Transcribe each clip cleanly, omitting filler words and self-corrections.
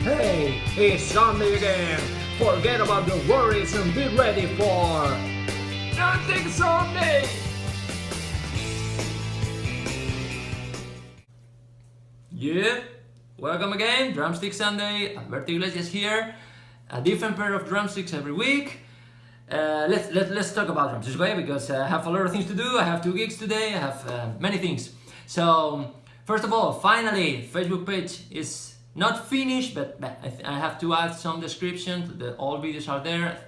Hey, it's Sunday again. Forget about your worries and be ready for Drumsticks Sunday. Yeah, welcome again, Drumsticks Sunday. Alberto Iglesias here. A different pair of drumsticks every week. Let's talk about drumsticks, okay? Because I have a lot of things to do. I have 2 gigs today. I have many things. So first of all, finally, Facebook page is not finished, but I have to add some description. All videos are there,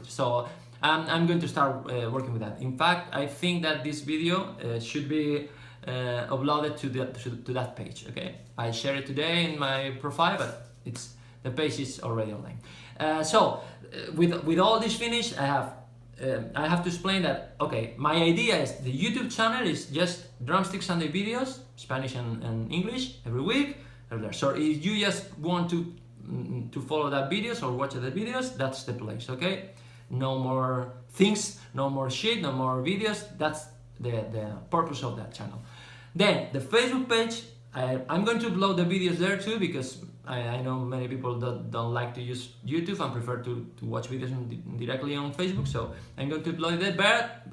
so I'm going to start working with that. In fact, I think that this video should be uploaded to that page. Okay, I share it today in my profile, but the page is already online. With all this finished, I have to explain that, okay, my idea is the YouTube channel is just Drumsticks Sunday videos, Spanish and English every week. So if you just want to follow that videos or watch the videos, that's the place, okay? No more things, no more shit, no more videos. That's the purpose of that channel. Then the Facebook page, I'm going to upload the videos there too, because I know many people don't like to use YouTube and prefer to watch videos directly on Facebook, so I'm going to upload it there. But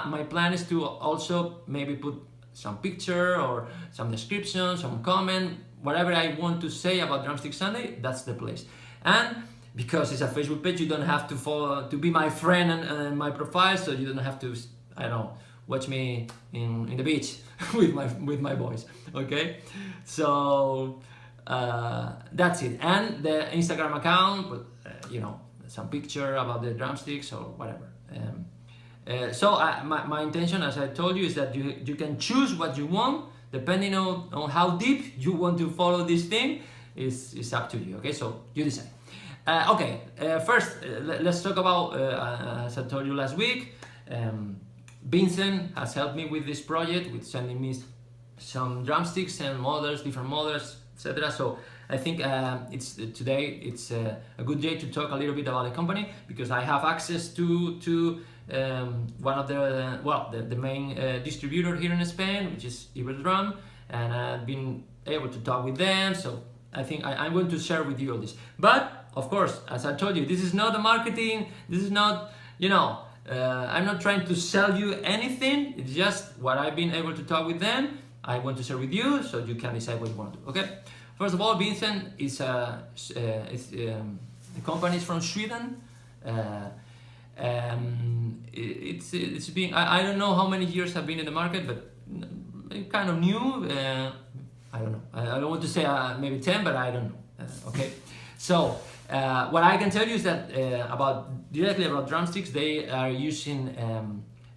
my plan is to also maybe put some picture or some description, some comment, whatever I want to say about Drumsticks Sunday, that's the place. And because it's a Facebook page, you don't have to follow to be my friend and my profile, so you don't have to, I don't know, watch me in the beach with my boys. Okay, so that's it. And the Instagram account, you know, some picture about the drumsticks or whatever. So my intention, as I told you, is that you can choose what you want depending on how deep you want to follow this thing. Is up to you. Okay, so you decide. First let's talk about, as I told you last week, Vincent has helped me with this project, with sending me some drumsticks and models, different models, etc. So I think today it's a good day to talk a little bit about the company, because I have access to one of the main distributor here in Spain, which is Iberdrum, and I've been able to talk with them. So I think I'm going to share with you all this. But of course, as I told you, this is not a marketing. This is not, I'm not trying to sell you anything. It's just what I've been able to talk with them. I want to share with you, so you can decide what you want to do. Okay. First of all, Vincent is the company is from Sweden. It's been, I don't know how many years have been in the market, but kind of new. I don't know. I don't want to say maybe 10, but I don't know. Okay. So what I can tell you is that directly about drumsticks, they are using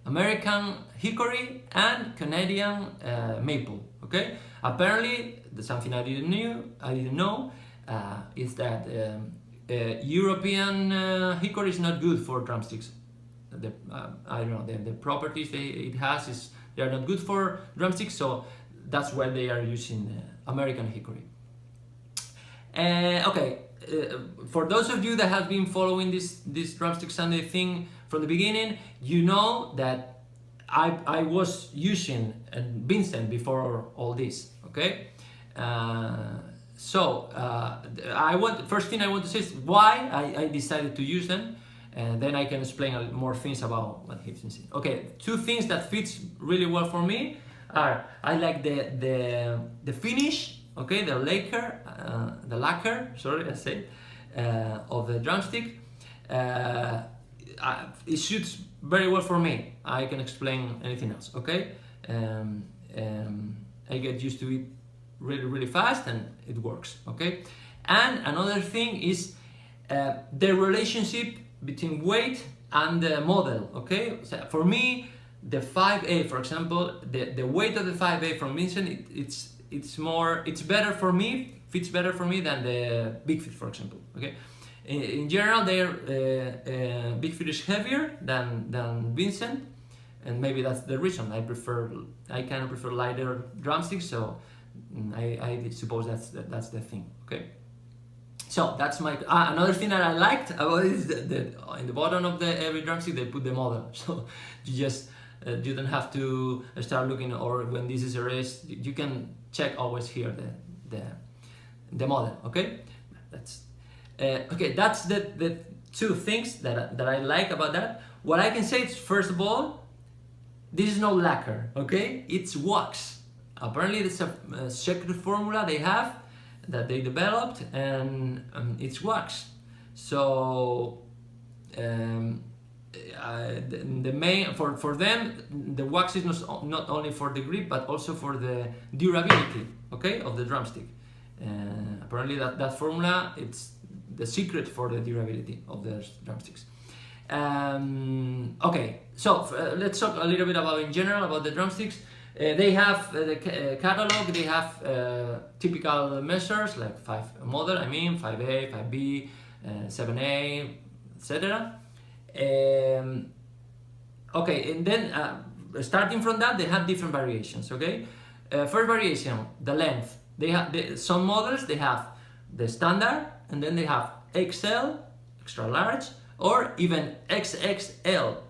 American hickory and Canadian maple. Okay. Apparently, something I didn't know is that European hickory is not good for drumsticks. I don't know, the properties it has they are not good for drumsticks, so that's why they are using American hickory. For those of you that have been following this Drumsticks Sunday thing from the beginning, you know that I was using Vincent before all this. Okay, first thing I want to say is why I decided to use them, and then I can explain more things about what he's saying. Okay, 2 things that fits really well for me are, I like the finish, okay, the lacquer, sorry, I said, of the drumstick. It suits very well for me. I can explain anything else. Okay, I get used to it really fast, and it works. Okay, and another thing is the relationship between weight and the model. Okay, so for me, the 5A, for example, the weight of the 5A from Vincent, it's better for me, fits better for me than the Big Fit, for example. Okay, in general, Big Fit is heavier than Vincent, and maybe that's the reason I kind of prefer lighter drumsticks. So I suppose that's the thing. Okay, so that's my another thing that I liked about it is that in the bottom of every drumstick they put the model, so you don't have to start looking, or when this is erased, you can check always here the model. Okay, That's okay. That's the two things that I like about that. What I can say is, first of all, this is no lacquer, okay? It's wax. Apparently, it's a secret formula they have that they developed, and it's wax. So the main for them, the wax is not only for the grip but also for the durability, okay, of the drumstick. Apparently, that formula, it's the secret for the durability of the drumsticks. Okay, so let's talk a little bit about in general about the drumsticks. They have the catalog. They have typical measures like 5 model. I mean 5A, 5B, 7A, etc. Okay, and then starting from that, they have different variations. Okay, first variation, the length. They have some models. They have the standard, and then they have XL, extra large, or even XXL.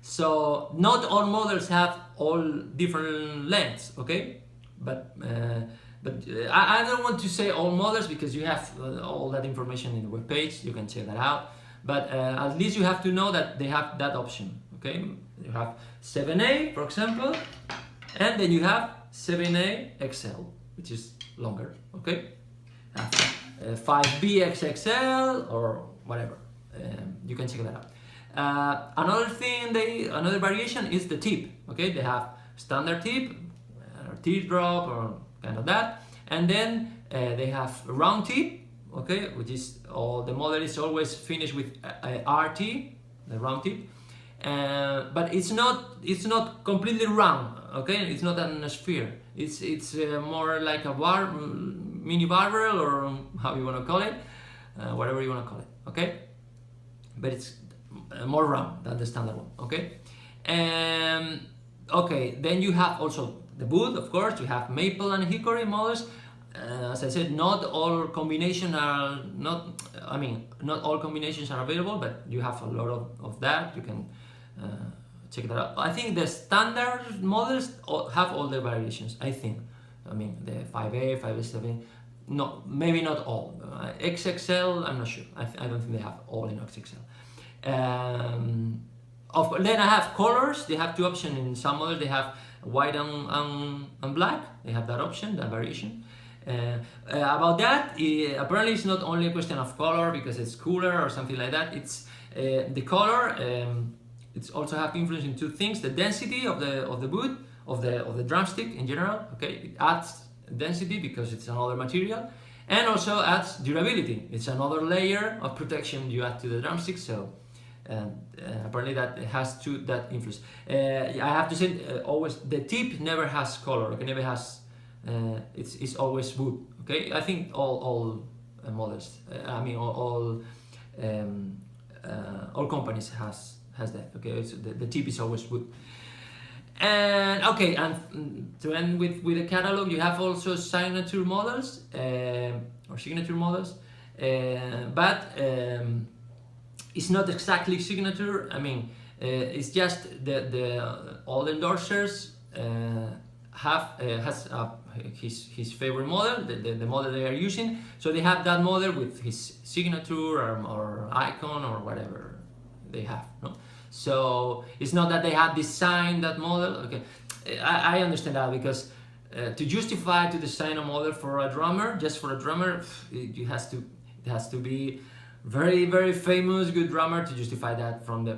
So not all models have all different lengths, okay? But I don't want to say all models because you have all that information in the webpage. You can check that out. But at least you have to know that they have that option, okay? You have 7A, for example, and then you have 7A XL, which is longer, okay? 5B XXL or whatever. You can check that out. Another variation is the tip. Okay, they have standard tip, or teardrop, or kind of that, and then they have round tip. Okay, which is the model is always finished with RT, the round tip, but it's not completely round. Okay, it's not a sphere. It's more like a mini barbell, or how you want to call it, whatever you want to call it. Okay, but it's more round than the standard one. Okay, okay. Then you have also the wood, of course. You have maple and hickory models. As I said, not all combinations are not all combinations are available, but you have a lot of that. You can check that out. I think the standard models have all the variations. I think. I mean the 5A, 5A7. No, maybe not all. XXL, I'm not sure. I don't think they have all in XXL. Then I have colors. They have 2 options in some models. They have white and black. They have that option, that variation. About that, apparently it's not only a question of color because it's cooler or something like that. It's the color. It's also have influence in 2 things: the density of the wood of the drumstick in general. Okay, it adds density because it's another material, and also adds durability. It's another layer of protection you add to the drumstick. So apparently that has that influence. I have to say, always the tip never has color. Okay, never has. It's always wood. Okay, I think all models. All companies has that. Okay, so the tip is always wood. And okay, and to end with the catalog, you have also signature models or signature models, but it's not exactly signature. I mean, it's just all endorsers has his favorite model, the model they are using. So they have that model with his signature or icon or whatever they have. No? So it's not that they have designed that model. Okay, I understand that because to justify to design a model for a drummer, just for a drummer, it has to be very, very famous, good drummer to justify that from the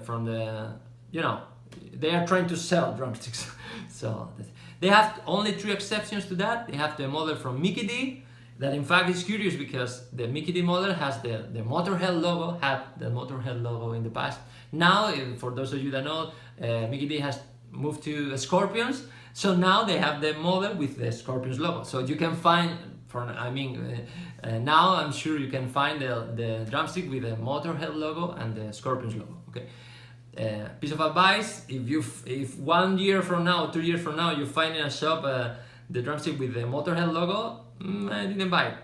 they are trying to sell drumsticks. So they have only 3 exceptions to that. They have the model from Mickey D, that in fact is curious because the Mickey D model has the Motorhead logo, had the Motorhead logo in the past. Now, for those of you that know, Mickey D has moved to Scorpions, so now they have the model with the Scorpions logo. So you can find, now I'm sure you can find the drumstick with the Motorhead logo and the Scorpions logo. Okay. Piece of advice: if 1 year from now, 2 years from now, you find in a shop the drumstick with the Motorhead logo, I didn't buy it.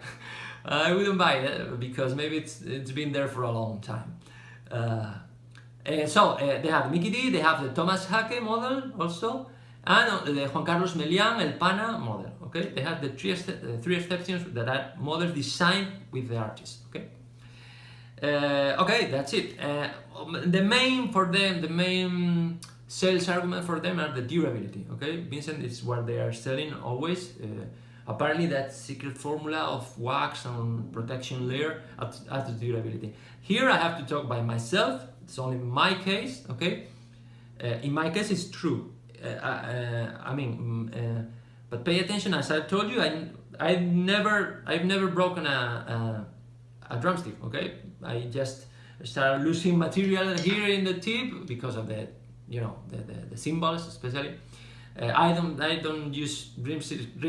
I wouldn't buy it because maybe it's been there for a long time. So they have Mickey D, they have the Thomas Hake model also, and the Juan Carlos Melián El Pana model. Okay, they have the three exceptions that are models designed with the artist. Okay. Okay, that's it. The main sales argument for them are the durability. Okay, Vincent is what they are selling always. Apparently, that secret formula of wax and protection layer adds durability. Here, I have to talk by myself. It's only my case. Okay, in my case, it's true. But pay attention. As I told you, I've never broken a drumstick. Okay, I just started losing material here in the tip because of the cymbals especially. I don't use rim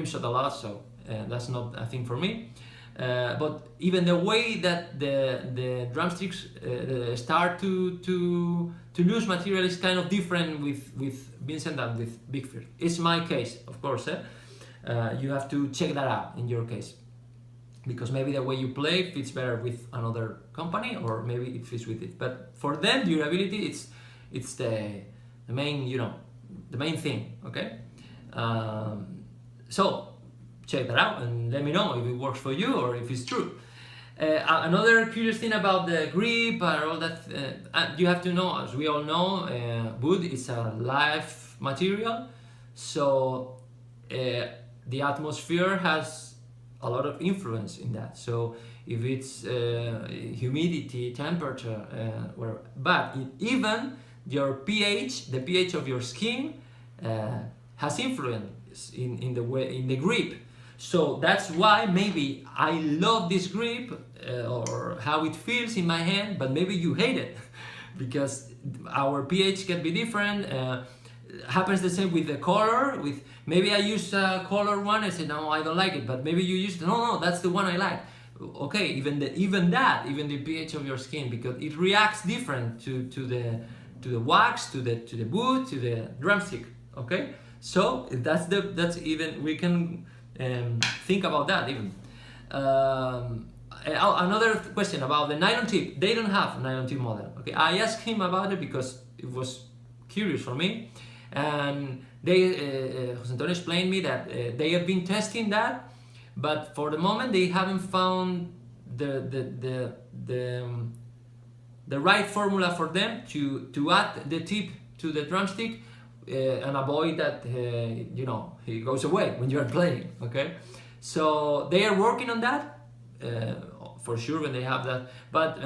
shot a lot, so that's not a thing for me. But even the way that the drumsticks start to lose material is kind of different with Vincent and with Vic Firth. It's my case, of course. You have to check that out in your case, because maybe the way you play fits better with another company, or maybe it fits with it. But for them, durability it's the main thing. Okay, so check that out and let me know if it works for you or if it's true. Another curious thing about the grip and all that, you have to know, as we all know, wood is a live material, so the atmosphere has a lot of influence in that. So if it's humidity, temperature, but even your pH, the pH of your skin, has influence in the grip. So that's why maybe I love this grip or how it feels in my hand, but maybe you hate it because our pH can be different. Happens the same with the color. With maybe I use a color one, I say no, I don't like it, but maybe you use no, that's the one I like. Okay, even the pH of your skin, because it reacts different to the wax, to the wood, to the drumstick. Okay, so that's even we can think about that even. Another question about the nylon tip. They don't have a nylon tip model. Okay, I asked him about it because it was curious for me, and Jose Antonio explained me that they have been testing that, but for the moment they haven't found the right formula for them to add the tip to the drumstick and avoid that it goes away when you are playing. Okay, so they are working on that for sure when they have that, but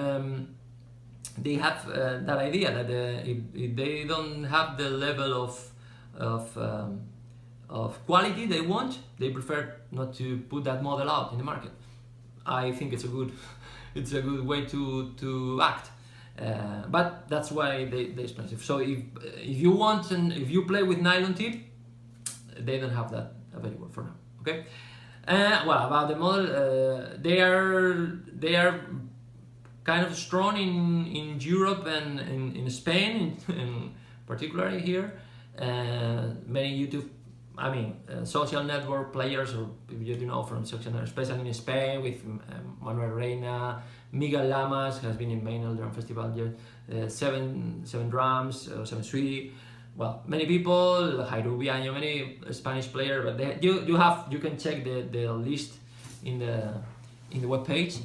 they have that idea that if they don't have the level of quality they want, they prefer not to put that model out in the market. I think it's a good way to act. But that's why they're expensive. So if you want and if you play with nylon tip, they don't have that available for now. Okay. Well, about the model, they are kind of strong in Europe and in Spain, in particularly here. Many YouTube, social network players, or you know from social network, especially in Spain with Manuel Reina, Miguel Lamas has been in Maynard Drum Festival, seven drums, 7-3. Well, many people, Jairo Viaño, many Spanish players, but you can check the list in the web page,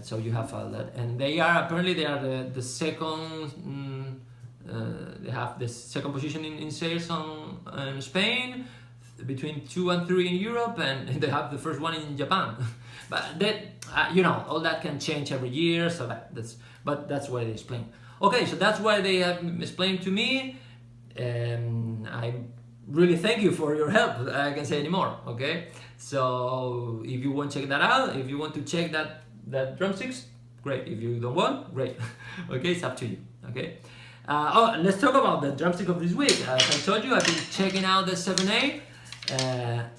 so you have all that. And they are the second. They have the second position in sales in Spain, between 2 and 3 in Europe, and they have the first one in Japan. But that all that can change every year, so that's why they explain. Okay, so that's why they have explained to me. I really thank you for your help. I can say anymore. Okay, so if you want to check that out, if you want to check that drumsticks, great. If you don't want, great. Okay, it's up to you. Okay. Let's talk about the drumstick of this week. As I told you, I've been checking out the 7A,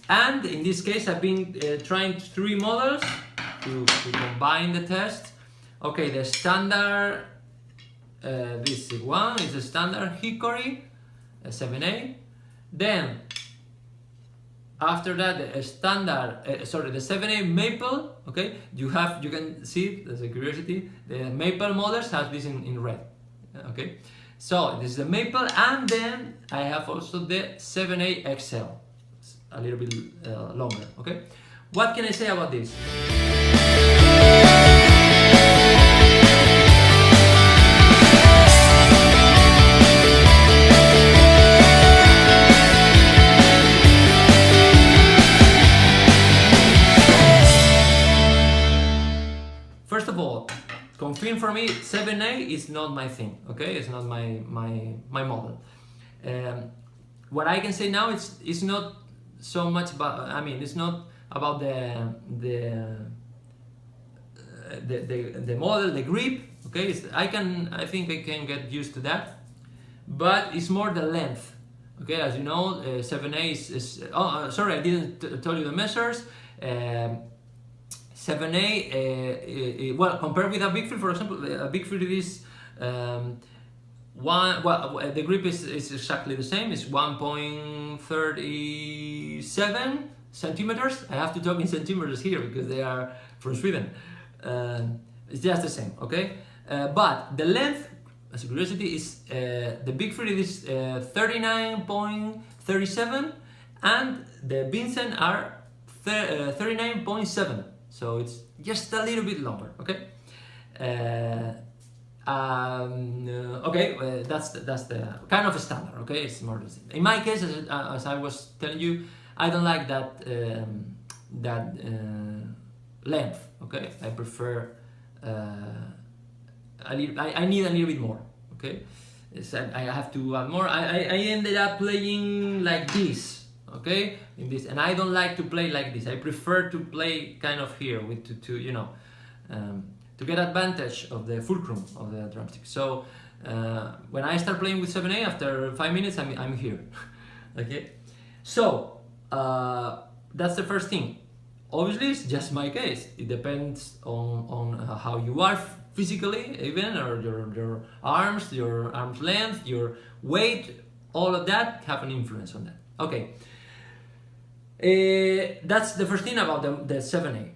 and in this case, I've been trying 3 models to combine the test. Okay, the standard, this one is a standard hickory, a 7A. Then, after that, the standard, the 7A maple. Okay, you can see, there's a curiosity, the maple models have this in red. Okay, So this is the maple, and then I have also the 7A XL, it's a little bit longer. Okay, what can I say about this? First of all, confirm for me, 7A is not my thing, okay? It's not my model. What I can say now, it's not so much about, I mean, it's not about the model, the grip, okay? I think I can get used to that, but it's more the length, okay? As you know, 7A is sorry, I didn't tell you the measures. 7A, well, compared with a Vic Firth, for example, a Vic Firth is the grip is exactly the same. It's 1.37 centimeters. I have to talk in centimeters here because they are from Sweden. It's just the same, okay? But the length, as a curiosity, is the Vic Firth is 39.37, and the Vincent are 39.7. So it's just a little bit longer, okay? That's the kind of a standard, okay? It's more the same. In my case, as I was telling you, I don't like that length, okay? I prefer I need a little bit more, okay? I have to add more. I ended up playing like this. Okay, in this, and I don't like to play like this. I prefer to play kind of here with to you know, to get advantage of the fulcrum of the drumstick. So when I start playing with 7A, after 5 minutes, I'm here. Okay, so that's the first thing. Obviously, it's just my case. It depends on how you are physically, even, or your arms length, your weight. All of that have an influence on that. Okay. That's the first thing about the 7A.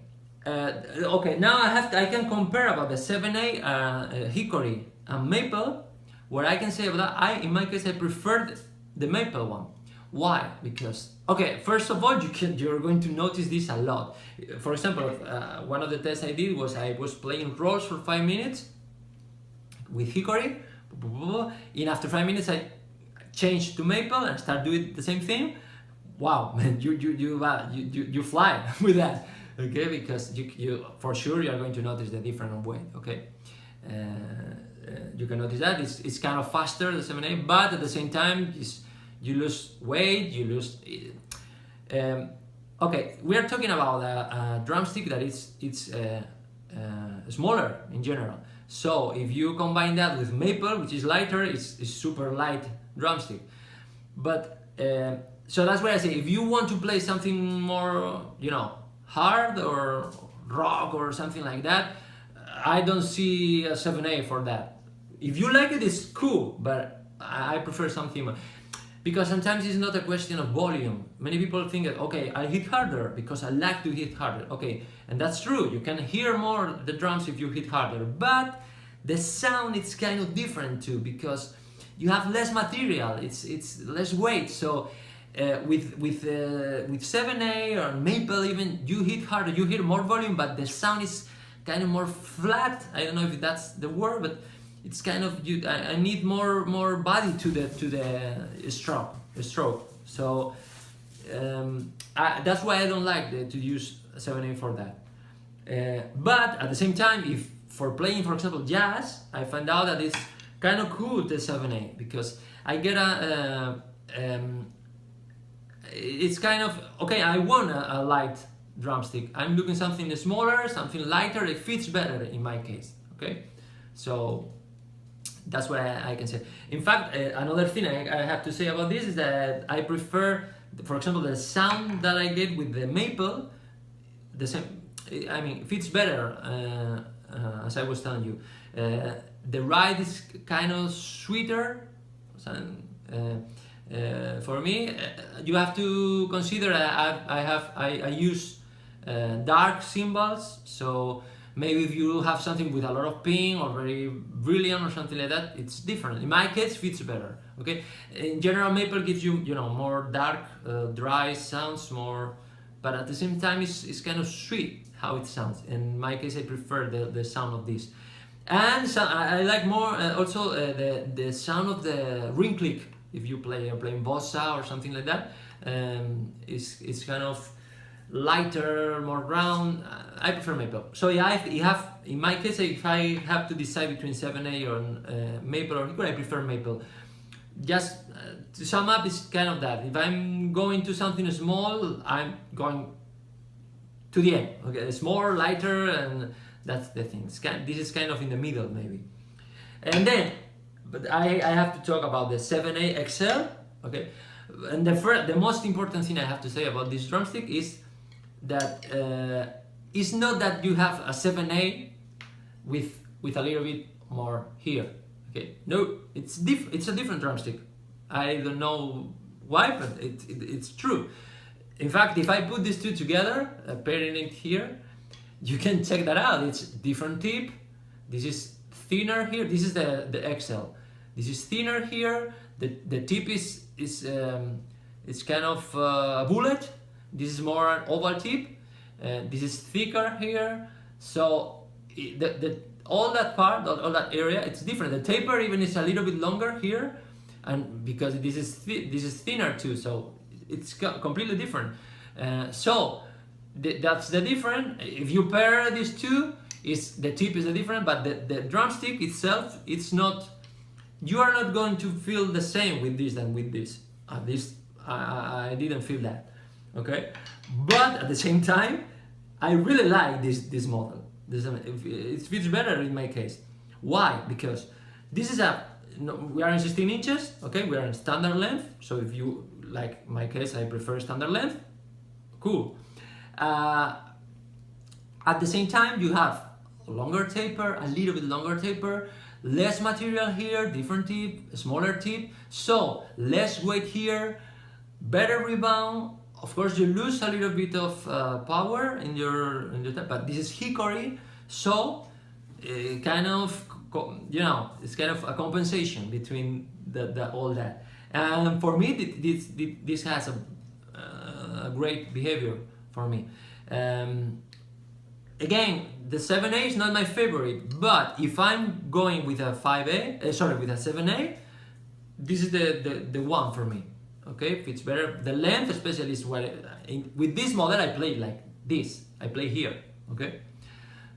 Okay, now I can compare about the 7A hickory and maple. What I can say about that, in my case, I preferred the maple one. Why? Because, okay, first of all, you're going to notice this a lot. For example, one of the tests I did was I was playing rolls for 5 minutes with hickory, and after 5 minutes I changed to maple and start doing the same thing. Wow, man, you fly with that, okay? Because you for sure you are going to notice the difference of weight, okay? You can notice that it's kind of faster, the 7A, but at the same time you lose weight, you lose. Okay, we are talking about a drumstick that it's smaller in general. So if you combine that with maple, which is lighter, it's super light drumstick, but. So that's why I say, if you want to play something more, you know, hard or rock or something like that, I don't see a 7A for that. If you like it, it's cool, but I prefer something more. Because sometimes it's not a question of volume. Many people think that, okay, I hit harder because I like to hit harder. Okay, and that's true. You can hear more the drums if you hit harder, but the sound is kind of different too, because you have less material. It's less weight. So with 7A or maple, even you hit harder, you hear more volume, but the sound is kind of more flat. I don't know if that's the word, but it's kind of I need more body to the stroke. So that's why I don't like to use 7A for that. But at the same time, if for playing, for example, jazz, I find out that it's kind of cool, the 7A, because I get it's kind of, okay, I want a light drumstick. I'm looking something smaller, something lighter. It fits better in my case, okay? So that's what I can say. In fact, another thing I have to say about this is that I prefer, for example, the sound that I get with the maple, the same, I mean, fits better, as I was telling you. The ride is kind of sweeter. For me, you have to consider I use dark cymbals, so Maybe if you have something with a lot of ping or very brilliant or something like that, it's different. In my case, fits better. Okay. In general, maple gives you, you know, more dark, dry sounds, more, but at the same time, it's kind of sweet how it sounds. In my case, I prefer the sound of this. And so I like more also the sound of the ring click. If you are playing bossa or something like that, it's kind of lighter, more round. I prefer maple. So yeah, in my case, if I have to decide between 7A or maple or hickory, I prefer maple. Just to sum up, it's kind of that. If I'm going to something small, I'm going to the end. Okay, it's more lighter, and that's the thing. This is kind of in the middle, maybe. And then, but I have to talk about the 7A XL. Okay, and the most important thing I have to say about this drumstick is that it's not that you have a 7A with a little bit more here. Okay, no, it's a different drumstick. I don't know why, but it's true. In fact, if I put these two together, pairing it here, you can check that out. It's different tip. This is thinner here. This is the XL. This is thinner here. The tip is kind of a bullet. This is more an oval tip. This is thicker here. So all that part, all that area, it's different. The taper even is a little bit longer here, and because this is thinner too, so it's completely different. So that's the difference. If you pair these two, the tip is the different, but the drumstick itself, it's not. You are not going to feel the same with this than with this. At least I didn't feel that. Okay, but at the same time, I really like this model. It fits better in my case. Why? Because this is we are in 16 inches. Okay, we are in standard length. So if you like my case, I prefer standard length. Cool. At the same time, you have a longer taper, a little bit longer taper, less material here, different tip, smaller tip, so less weight here, better rebound. Of course, you lose a little bit of power in your tap, but this is hickory, so kind of, you know, it's kind of a compensation between all that. And for me, this has a great behavior for me. Again, the 7A is not my favorite, but if I'm going with a 5A, with a 7A, this is the one for me. Okay, fits better. The length, especially, is what with this model I play like this. I play here. Okay,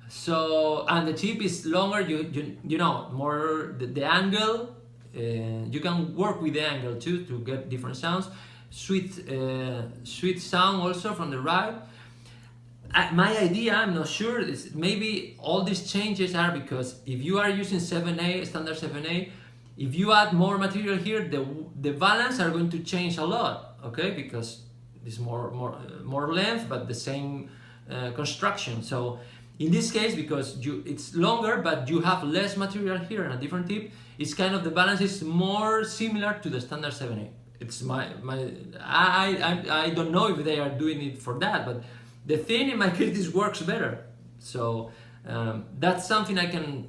so and the tip is longer. You know more the angle. You can work with the angle too to get different sounds. Sweet sound also from the right. My idea, I'm not sure, is maybe all these changes are because if you are using 7A, standard 7A, if you add more material here, the balance are going to change a lot, okay? Because it's more length, but the same construction. So in this case, because it's longer, but you have less material here and a different tip, it's kind of the balance is more similar to the standard 7A. It's I don't know if they are doing it for that, but the thing in my case, this works better. So that's something I can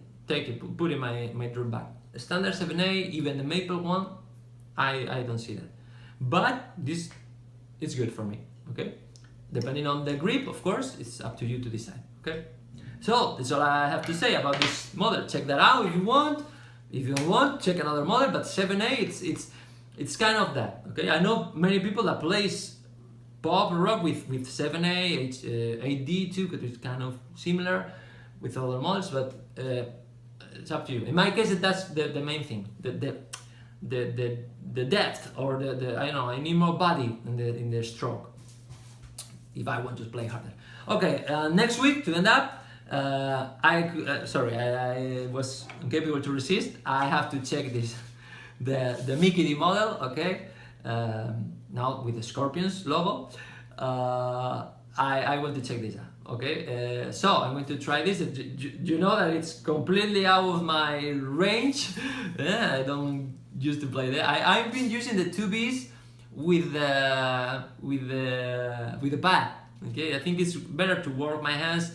put in my drum bag. The standard 7A, even the maple one, I don't see that. But this is good for me, okay? Depending on the grip, of course, it's up to you to decide, okay? So that's all I have to say about this model. Check that out if you want. If you don't want, check another model, but 7A, it's kind of that, okay? I know many people that plays pop rock with 7A, 8D too, because it's kind of similar with other models, but it's up to you. In my case, that's the main thing, the depth, or the I don't know, I need more body in the stroke if I want to play harder. Okay, next week to end up, I was incapable to resist. I have to check the Mickey D model, okay? Now with the Scorpions logo, I want to check this out, okay? So I'm going to try this. You know that it's completely out of my range. I don't used to play that. I've been using the 2Bs with the pad, okay? I think it's better to work my hands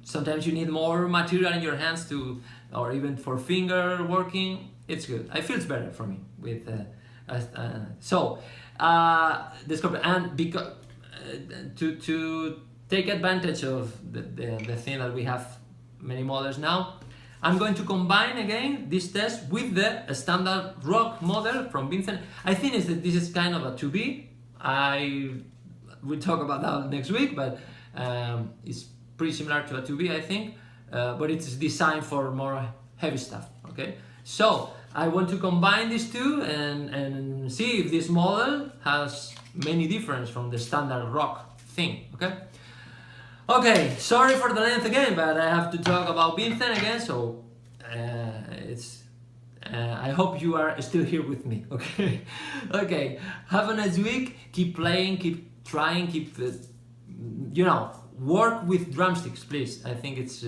sometimes you need more material in your hands to, or even for finger working. It's good. It feels better for me with the scorpion. And because to take advantage of the thing that we have many models now, I'm going to combine again this test with the standard rock model from Vincent. I think that this is kind of a 2B. We'll talk about that next week, but it's pretty similar to a 2B, I think, but it's designed for more heavy stuff, okay? So I want to combine these two and see if this model has many difference from the standard rock thing, okay? Okay, sorry for the length again, but I have to talk about Vincent again, so I hope you are still here with me, okay? Okay, have a nice week, keep playing, keep trying, keep, work with drumsticks, please. I think it's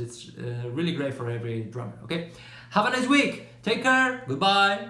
really great for every drummer, okay? Have a nice week, take care, goodbye.